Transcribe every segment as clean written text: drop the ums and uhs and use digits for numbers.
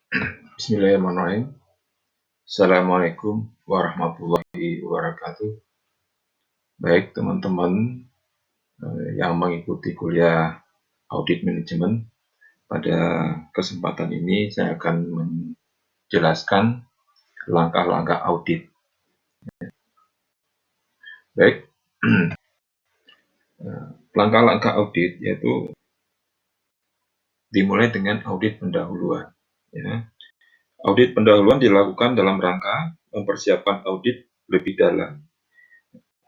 Bismillahirrahmanirrahim. Assalamualaikum warahmatullahi wabarakatuh. Baik teman-teman yang mengikuti kuliah audit manajemen, pada kesempatan ini saya akan menjelaskan langkah-langkah audit. Baik, langkah-langkah audit yaitu dimulai dengan audit pendahuluan. Ya. Audit pendahuluan dilakukan dalam rangka mempersiapkan audit lebih dalam.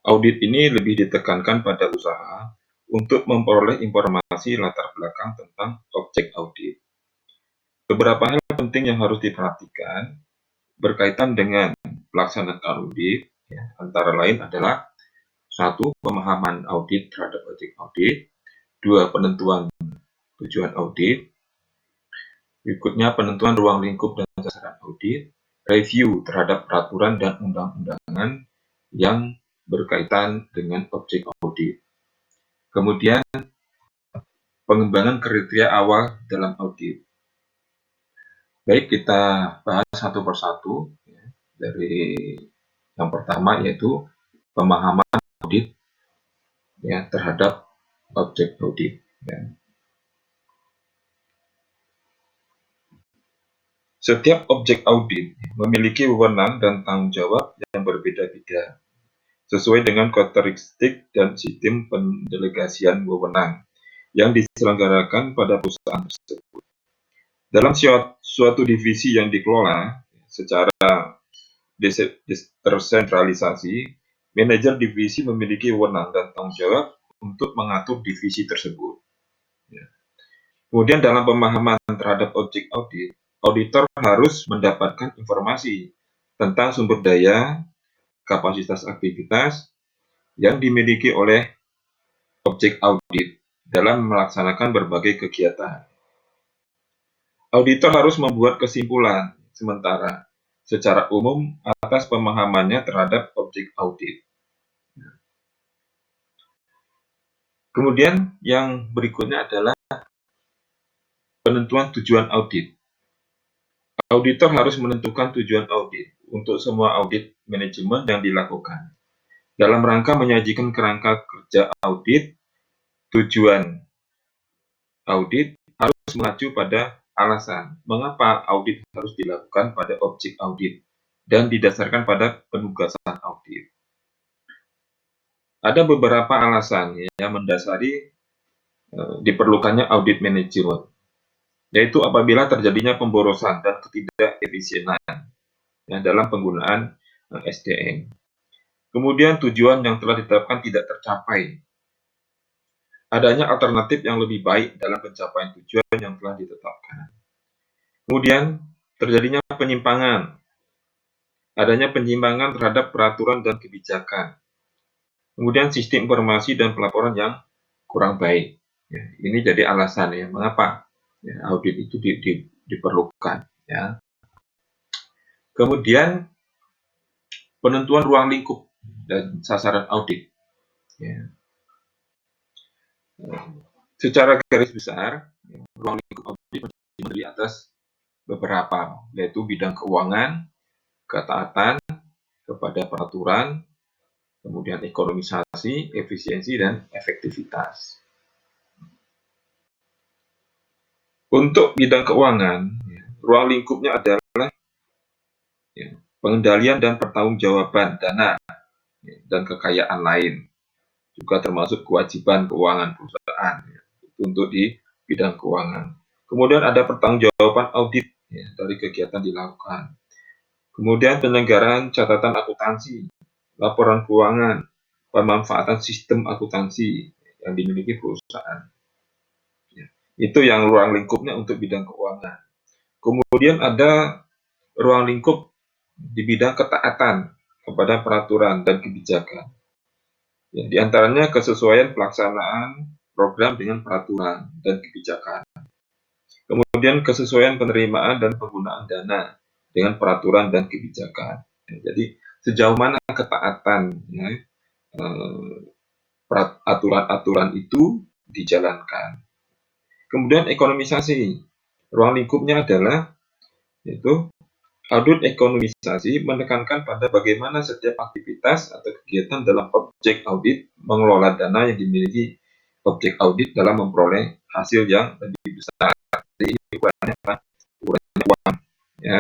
Audit ini lebih ditekankan pada usaha untuk memperoleh informasi latar belakang tentang objek audit. Beberapa hal penting yang harus diperhatikan berkaitan dengan pelaksanaan audit, ya, antara lain adalah: 1. Pemahaman audit terhadap objek audit. 2. Penentuan tujuan audit. Berikutnya, penentuan ruang lingkup dan sasaran audit. Review terhadap peraturan dan undang-undangan yang berkaitan dengan objek audit. Kemudian, pengembangan kriteria awal dalam audit. Baik, kita bahas satu persatu. Dari yang pertama yaitu pemahaman audit, ya, terhadap objek audit. Ya. Setiap objek audit memiliki wewenang dan tanggung jawab yang berbeda-beda sesuai dengan karakteristik dan sistem pendelegasian wewenang yang diselenggarakan pada perusahaan tersebut. Dalam suatu divisi yang dikelola secara tersentralisasi, manajer divisi memiliki wewenang dan tanggung jawab untuk mengatur divisi tersebut. Kemudian dalam pemahaman terhadap objek audit, auditor harus mendapatkan informasi tentang sumber daya, kapasitas aktivitas yang dimiliki oleh objek audit dalam melaksanakan berbagai kegiatan. Auditor harus membuat kesimpulan sementara secara umum atas pemahamannya terhadap objek audit. Kemudian yang berikutnya adalah penentuan tujuan audit. Auditor harus menentukan tujuan audit untuk semua audit manajemen yang dilakukan. Dalam rangka menyajikan kerangka kerja audit, tujuan audit harus mengacu pada alasan mengapa audit harus dilakukan pada objek audit dan didasarkan pada penugasan audit. Ada beberapa alasan yang mendasari diperlukannya audit manajemen, yaitu apabila terjadinya pemborosan dan ketidakefisienan dalam penggunaan SDM. Kemudian tujuan yang telah ditetapkan tidak tercapai. Adanya alternatif yang lebih baik dalam pencapaian tujuan yang telah ditetapkan. Kemudian terjadinya penyimpangan. Adanya penyimpangan terhadap peraturan dan kebijakan. Kemudian sistem informasi dan pelaporan yang kurang baik. Ya, ini jadi alasan ya mengapa audit itu diperlukan. Ya. Kemudian penentuan ruang lingkup dan sasaran audit. Ya. Secara garis besar, ruang lingkup audit terdiri atas beberapa, yaitu bidang keuangan, ketaatan kepada peraturan, kemudian ekonomisasi, efisiensi, dan efektivitas. Untuk bidang keuangan, ruang lingkupnya adalah pengendalian dan pertanggungjawaban dana dan kekayaan lain, juga termasuk kewajiban keuangan perusahaan untuk di bidang keuangan. Kemudian ada pertanggungjawaban audit dari kegiatan dilakukan. Kemudian penyelenggaraan catatan akuntansi, laporan keuangan, pemanfaatan sistem akuntansi yang dimiliki perusahaan. Itu yang ruang lingkupnya untuk bidang keuangan. Kemudian ada ruang lingkup di bidang ketaatan kepada peraturan dan kebijakan. Ya, di antaranya kesesuaian pelaksanaan program dengan peraturan dan kebijakan. Kemudian kesesuaian penerimaan dan penggunaan dana dengan peraturan dan kebijakan. Ya, jadi sejauh mana ketaatan aturan-aturan itu dijalankan. Kemudian ekonomisasi. Ruang lingkupnya adalah yaitu audit ekonomisasi menekankan pada bagaimana setiap aktivitas atau kegiatan dalam objek audit mengelola dana yang dimiliki objek audit dalam memperoleh hasil yang lebih besar. Jadi ini ukurannya apa? Ukurannya uang, ya,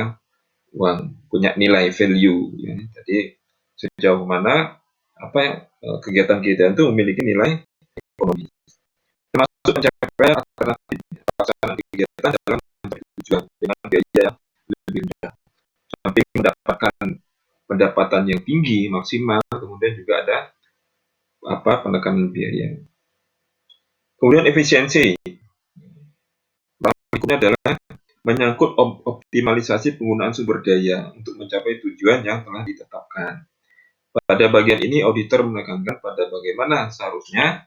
uang punya nilai value. Ya. Jadi sejauh mana apa yang kegiatan-kegiatan itu memiliki nilai ekonomi. Termasuk pencapaian alternatif pelaksanaan kegiatan dalam tujuan dengan biaya yang lebih rendah. Samping mendapatkan pendapatan yang tinggi maksimal, kemudian juga ada penekanan biaya. Kemudian efisiensi. Berikutnya adalah menyangkut optimalisasi penggunaan sumber daya untuk mencapai tujuan yang telah ditetapkan. Pada bagian ini auditor menekankan pada bagaimana seharusnya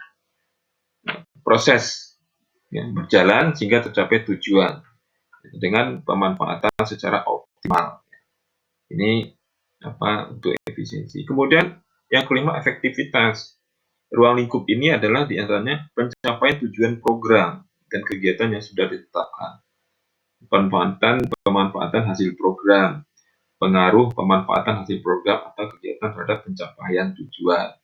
proses berjalan sehingga tercapai tujuan dengan pemanfaatan secara optimal. Ini untuk efisiensi. Kemudian yang kelima, efektivitas. Ruang lingkup ini adalah diantaranya pencapaian tujuan program dan kegiatan yang sudah ditetapkan, pemanfaatan hasil program, pengaruh pemanfaatan hasil program atau kegiatan terhadap pencapaian tujuan.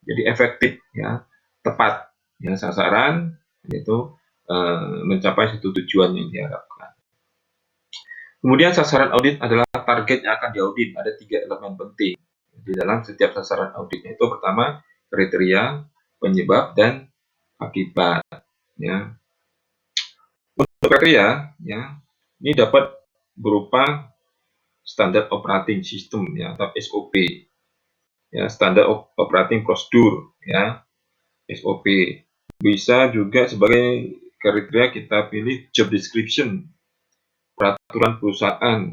Jadi efektif, ya, tepat, ya, sasaran, yaitu mencapai satu tujuan yang diharapkan. Kemudian sasaran audit adalah target yang akan diaudit. Ada 3 elemen penting di dalam setiap sasaran audit. Itu pertama, kriteria, penyebab, dan akibat. Ya. Untuk kriteria, ya, ini dapat berupa standar operating system, ya, atau SOP, ya, standar operating procedure, ya, SOP. Bisa juga sebagai kriteria kita pilih job description, peraturan perusahaan,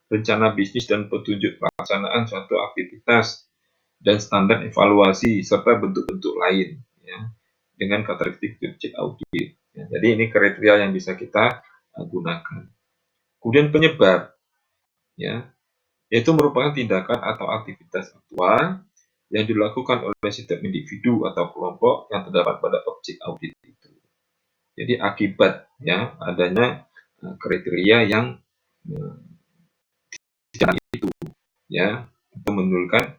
rencana bisnis dan petunjuk pelaksanaan suatu aktivitas, dan standar evaluasi serta bentuk-bentuk lain, ya, dengan karakteristik objek audit. Ya, jadi ini kriteria yang bisa kita gunakan. Kemudian penyebab, ya, yaitu merupakan tindakan atau aktivitas aktual yang dilakukan oleh setiap individu atau kelompok yang terdapat pada objek audit itu. Jadi akibat, ya, adanya kriteria yang itu, ya, untuk menunjukkan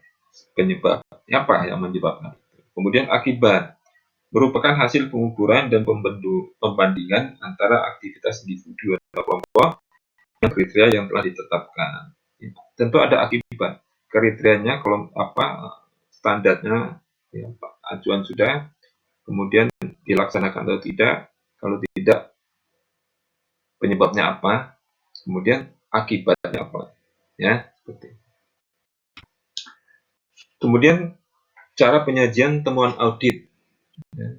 penyebab apa yang menyebabkan itu. Kemudian akibat merupakan hasil pengukuran dan pembandingan antara aktivitas individu atau kelompok dan kriteria yang telah ditetapkan. Tentu ada akibat. Kriterianya kalau standarnya, ya, acuan sudah, kemudian dilaksanakan atau tidak, kalau tidak penyebabnya apa, kemudian akibatnya apa, ya, seperti. Kemudian cara penyajian temuan audit. Ya.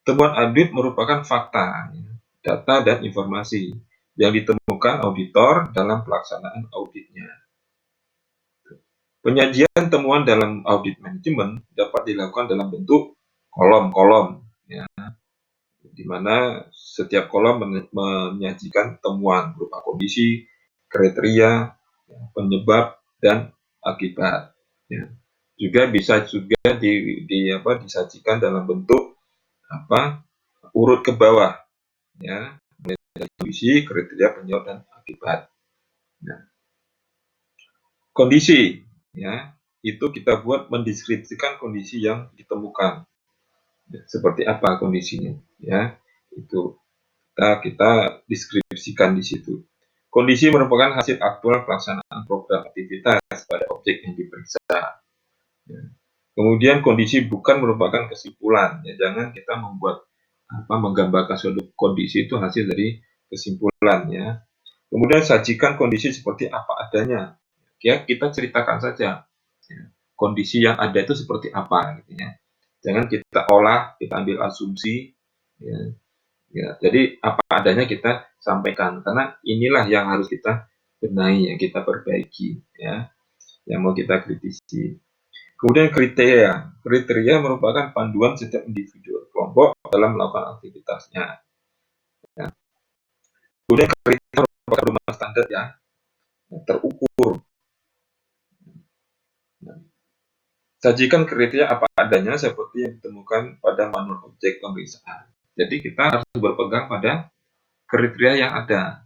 Temuan audit merupakan fakta, data dan informasi yang ditemukan auditor dalam pelaksanaan auditnya. Penyajian temuan dalam audit manajemen dapat dilakukan dalam bentuk kolom-kolom, ya, di mana setiap kolom menyajikan temuan berupa kondisi, kriteria, penyebab, dan akibat. Ya. Juga bisa disajikan dalam bentuk urut ke bawah, ya, kondisi, kriteria, penyebab, dan akibat. Nah, kondisi, ya, itu kita buat mendeskripsikan kondisi yang ditemukan. Seperti apa kondisinya, ya, itu kita deskripsikan di situ. Kondisi merupakan hasil aktual pelaksanaan program aktivitas pada objek yang diperiksa. Ya. Kemudian kondisi bukan merupakan kesimpulan, ya, jangan kita menggambarkan suatu kondisi itu hasil dari kesimpulan, ya. Kemudian sajikan kondisi seperti apa adanya, ya, kita ceritakan saja, ya, kondisi yang ada itu seperti apa, gitu, ya. Jangan kita olah, kita ambil asumsi, ya. Ya, jadi apa adanya kita sampaikan, karena inilah yang harus kita benahi, yang kita perbaiki, ya, yang mau kita kritisi. Kemudian kriteria merupakan panduan setiap individu kelompok dalam melakukan aktivitasnya. Ya. Kemudian kriteria merupakan pedoman standar yang terukur. Sajikan kriteria apa adanya seperti yang ditemukan pada manual objek pemeriksaan. Jadi kita harus berpegang pada kriteria yang ada.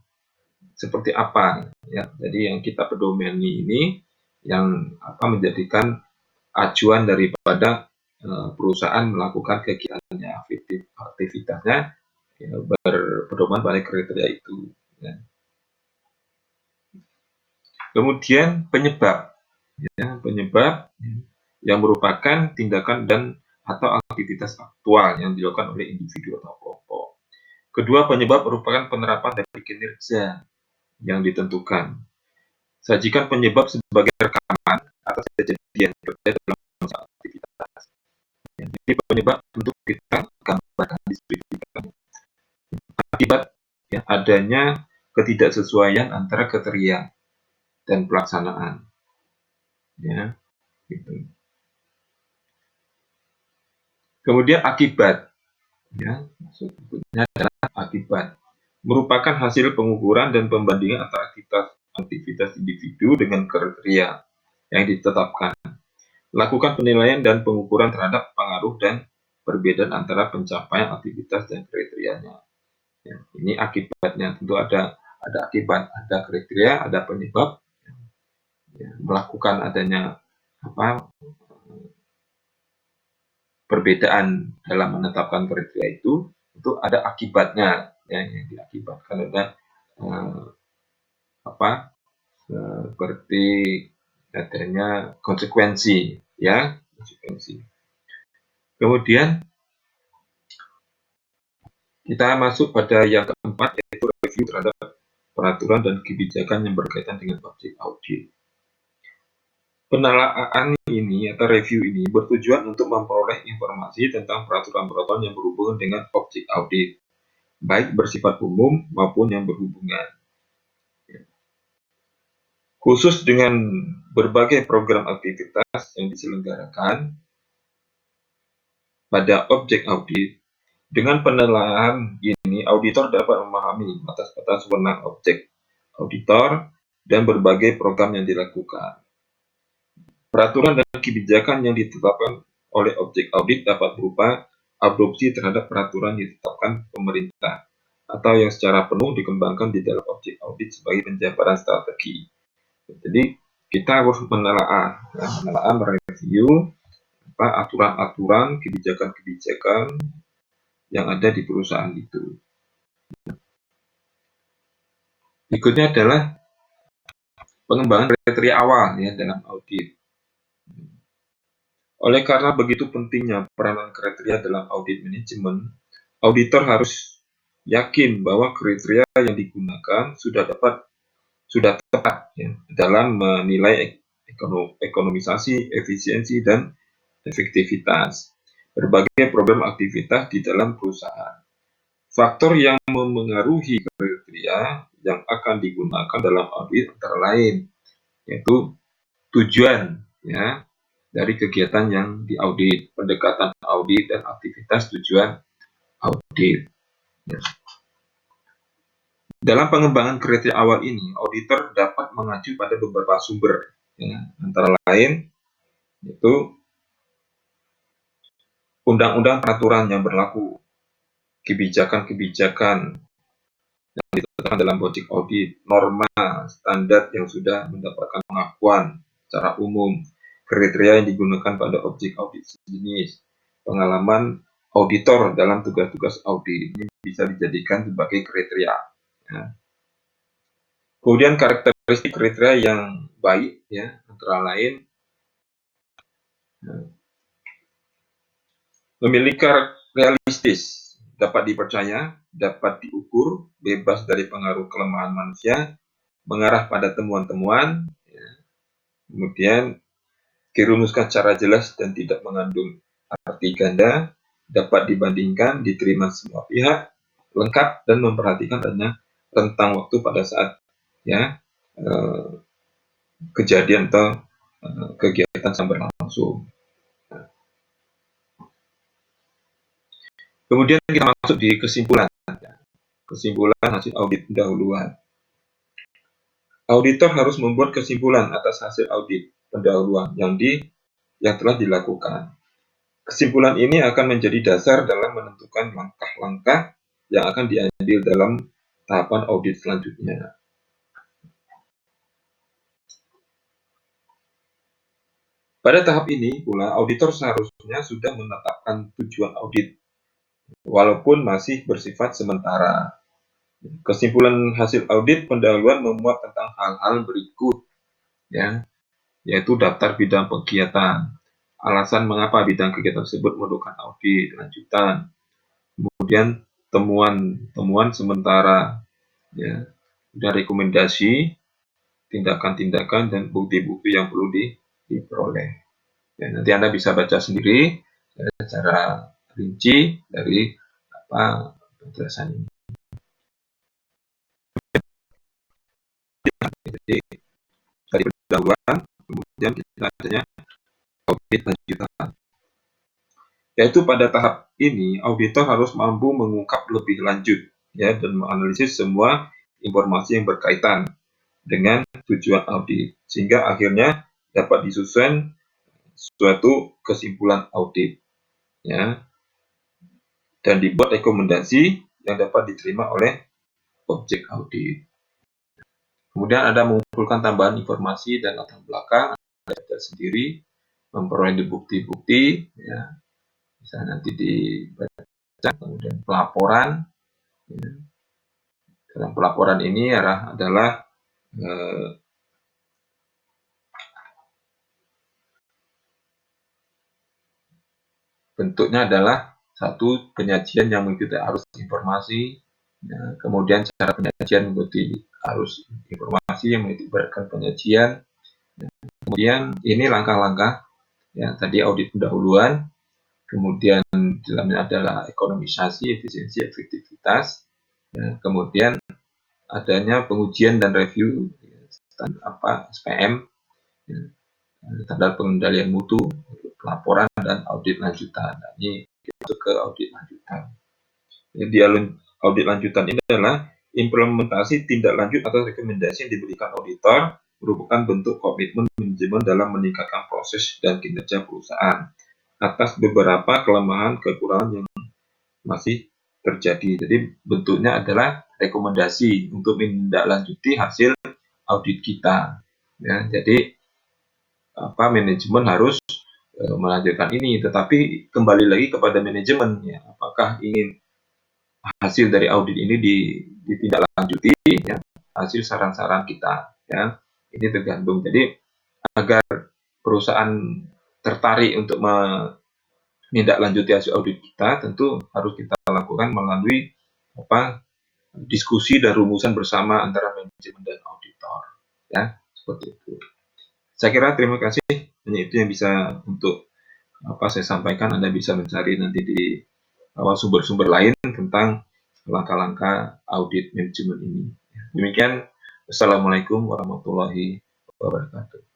seperti apa ya. Jadi yang kita pedomani ini yang menjadikan acuan daripada perusahaan melakukan kegiatannya, aktivitasnya ya, berpedoman pada kriteria itu. Ya. Kemudian penyebab, ya, penyebab yang merupakan tindakan dan atau aktivitas aktual yang dilakukan oleh individu atau kelompok. Kedua, penyebab merupakan penerapan dari kinerja yang ditentukan. Sajikan penyebab sebagai rekaman atas kejadian terjadi dalam masa aktivitas. Jadi penyebab untuk kita gambarkan deskripsikan. Akibat ya, adanya ketidaksesuaian antara kriteria dan pelaksanaan. Ya, gitu. Kemudian akibat, ya, maksudnya adalah akibat merupakan hasil pengukuran dan pembandingan antara aktivitas individu dengan kriteria yang ditetapkan. Lakukan penilaian dan pengukuran terhadap pengaruh dan perbedaan antara pencapaian aktivitas dan kriterianya. Ya, ini akibatnya tentu ada akibat, ada kriteria, ada penyebab. Ya, melakukan adanya perbedaan dalam menetapkan kriteria itu ada akibatnya ya, yang diakibatkan oleh seperti adanya konsekuensi ya, konsekuensi. Kemudian kita masuk pada yang keempat, yaitu review terhadap peraturan dan kebijakan yang berkaitan dengan objek audit. Penelaahan ini atau review ini bertujuan untuk memperoleh informasi tentang peraturan-peraturan yang berhubungan dengan objek audit, baik bersifat umum maupun yang berhubungan. Khusus dengan berbagai program aktivitas yang diselenggarakan pada objek audit, dengan penelaahan ini, auditor dapat memahami batas-batas wewenang objek auditor dan berbagai program yang dilakukan. Peraturan dan kebijakan yang ditetapkan oleh objek audit dapat berupa adopsi terhadap peraturan yang ditetapkan pemerintah atau yang secara penuh dikembangkan di dalam objek audit sebagai penjabaran strategi. Jadi kita harus menelaah, mereview aturan-aturan, kebijakan-kebijakan yang ada di perusahaan itu. Berikutnya adalah pengembangan kriteria awal ya dalam audit. Oleh karena begitu pentingnya peranan kriteria dalam audit manajemen, auditor harus yakin bahwa kriteria yang digunakan sudah tepat ya, dalam menilai ekonomisasi, efisiensi, dan efektivitas berbagai program aktivitas di dalam perusahaan. Faktor yang memengaruhi kriteria yang akan digunakan dalam audit antara lain yaitu tujuan ya dari kegiatan yang diaudit, pendekatan audit dan aktivitas tujuan audit. Ya. Dalam pengembangan kriteria awal ini, auditor dapat mengacu pada beberapa sumber, ya, antara lain yaitu undang-undang peraturan yang berlaku, kebijakan-kebijakan yang ditetapkan dalam objek audit, norma standar yang sudah mendapatkan pengakuan secara umum, kriteria yang digunakan pada objek audit sejenis, pengalaman auditor dalam tugas-tugas audit ini bisa dijadikan sebagai kriteria. Ya. Kemudian karakteristik kriteria yang baik, ya, antara lain memiliki realistis, dapat dipercaya, dapat diukur, bebas dari pengaruh kelemahan manusia, mengarah pada temuan-temuan, ya. Kemudian dirumuskan secara jelas dan tidak mengandung arti ganda, dapat dibandingkan, diterima semua pihak, lengkap dan memperhatikan adanya rentang waktu pada saat ya kejadian atau kegiatan yang berlangsung. Kemudian kita masuk di kesimpulan hasil audit pendahuluan. Auditor harus membuat kesimpulan atas hasil audit pendahuluan yang telah dilakukan. Kesimpulan ini akan menjadi dasar dalam menentukan langkah-langkah yang akan diambil dalam tahapan audit selanjutnya. Pada tahap ini pula, auditor seharusnya sudah menetapkan tujuan audit, walaupun masih bersifat sementara. Kesimpulan hasil audit pendahuluan memuat tentang hal-hal berikut, ya, yaitu daftar bidang kegiatan, alasan mengapa bidang kegiatan tersebut memerlukan audit lanjutan, kemudian temuan sementara, ya, dan rekomendasi, tindakan-tindakan, dan bukti-bukti yang perlu diperoleh. Ya, nanti Anda bisa baca sendiri secara rinci dari penjelasan ini. Jadi dari pendahuluan, kemudian kita adanya audit lanjutan. Yaitu pada tahap ini, auditor harus mampu mengungkap lebih lanjut, ya, dan menganalisis semua informasi yang berkaitan dengan tujuan audit, sehingga akhirnya dapat disusun suatu kesimpulan audit, ya, dan dibuat rekomendasi yang dapat diterima oleh objek audit. Kemudian Anda mengumpulkan tambahan informasi dan latar belakang, Anda sendiri memperoleh bukti-bukti, ya, bisa nanti dibaca, kemudian pelaporan. Ya. Dalam pelaporan ini adalah bentuknya adalah satu penyajian yang mengikuti arus informasi, ya, kemudian cara penyajian mengikuti arus informasi yang mengikuti penyajian, ya. Kemudian ini langkah-langkah, ya, tadi audit pendahuluan, kemudian dalamnya adalah ekonomisasi, efisiensi, efektivitas, ya, kemudian adanya pengujian dan review, ya, SPM, ya, standar pengendalian mutu, pelaporan, dan audit lanjutan. Nah, ini masuk ke audit lanjutan. Jadi audit lanjutan ini adalah implementasi tindak lanjut atau rekomendasi yang diberikan auditor merupakan bentuk komitmen manajemen dalam meningkatkan proses dan kinerja perusahaan atas beberapa kelemahan kekurangan yang masih terjadi. Jadi bentuknya adalah rekomendasi untuk menindaklanjuti hasil audit kita. Ya, jadi manajemen harus melanjutkan ini, tetapi kembali lagi kepada manajemen, ya, apakah ingin hasil dari audit ini ditindaklanjuti, ya, hasil saran-saran kita, ya, ini tergantung. Jadi agar perusahaan tertarik untuk menindaklanjuti hasil audit kita, tentu harus kita lakukan melalui diskusi dan rumusan bersama antara manajemen dan auditor, ya, seperti itu. Saya kira terima kasih, hanya itu yang bisa untuk saya sampaikan. Anda bisa mencari nanti di sumber-sumber lain tentang langkah-langkah audit manajemen ini. Demikian, wassalamualaikum warahmatullahi wabarakatuh.